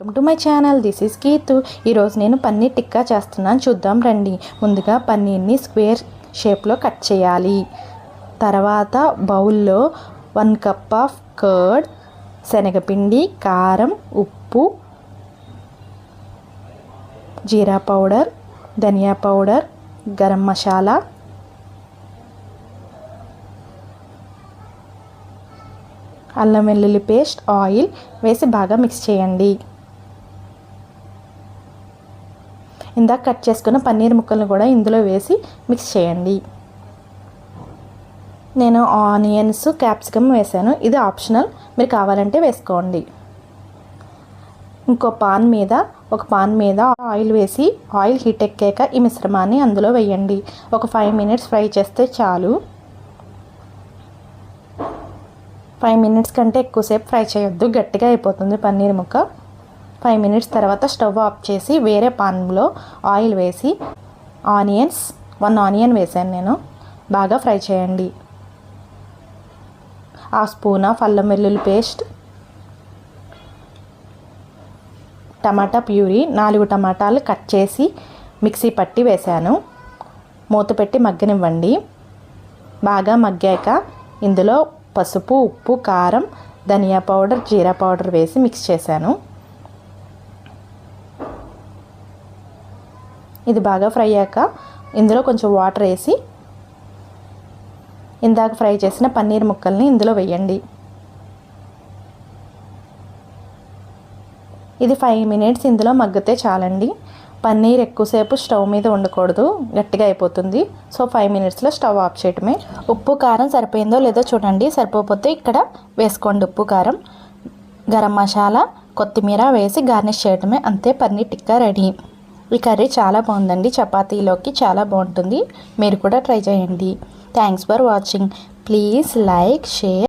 Welcome to my channel. This is Geethu. ఈరోజు నేను పన్నీర్ టిక్కా చేస్తున్నాను, చూద్దాం రండి. ముందుగా పన్నీర్ని స్క్వేర్ షేప్లో కట్ చేయాలి. తర్వాత బౌల్లో 1 కప్ ఆఫ్ కర్డ్, శనగపిండి, కారం, ఉప్పు, జీరా పౌడర్, ధనియా పౌడర్, గరం మసాలా, అల్లం వెల్లుల్లి పేస్ట్, ఆయిల్ వేసి బాగా మిక్స్ చేయండి. ఇందాక కట్ చేసుకున్న పన్నీర్ ముక్కలను కూడా ఇందులో వేసి మిక్స్ చేయండి. నేను ఆనియన్స్, క్యాప్సికమ్ వేసాను, ఇది ఆప్షనల్, మీరు కావాలంటే వేసుకోండి. ఒక పాన్ మీద ఆయిల్ వేసి ఆయిల్ హీట్ ఎక్కాక ఈ మిశ్రమాన్ని అందులో వేయండి. ఒక 5 మినిట్స్ ఫ్రై చేస్తే చాలు. 5 మినిట్స్ కంటే ఎక్కువసేపు ఫ్రై చేయొద్దు, గట్టిగా అయిపోతుంది పన్నీర్ ముక్క. 5 మినిట్స్ తర్వాత స్టవ్ ఆఫ్ చేసి వేరే పాన్లో ఆయిల్ వేసి 1 ఆనియన్ వేసాను నేను, బాగా ఫ్రై చేయండి. 1/2 స్పూన్ ఆఫ్ అల్లం వెల్లుల్లి పేస్ట్, టమాటా ప్యూరీ, 4 టమాటాలు కట్ చేసి మిక్సీ పట్టి వేసాను. మూత పెట్టి మగ్గనివ్వండి. బాగా మగ్గాక ఇందులో పసుపు, ఉప్పు, కారం, ధనియా పౌడర్, జీరా పౌడర్ వేసి మిక్స్ చేశాను. ఇది బాగా ఫ్రై అయ్యాక ఇందులో కొంచెం వాటర్ వేసి ఇందాక ఫ్రై చేసిన పన్నీర్ ముక్కల్ని ఇందులో వేయండి. ఇది 5 మినిట్స్ ఇందులో మగ్గితే చాలండి. పన్నీర్ ఎక్కువసేపు స్టవ్ మీద ఉండకూడదు, గట్టిగా అయిపోతుంది. సో 5 మినిట్స్లో స్టవ్ ఆఫ్ చేయటమే. ఉప్పు కారం సరిపోయిందో లేదో చూడండి, సరిపోతే ఇక్కడ వేసుకోండి ఉప్పు కారం. గరం మసాలా, కొత్తిమీర వేసి గార్నిష్ చేయటమే, అంతే. పన్నీర్ టిక్కా రెడీ. ఈ కర్రీ చాలా బాగుందండి, చపాతీలోకి చాలా బాగుంటుంది. మీరు కూడా ట్రై చేయండి. Thanks for watching. Please like, share.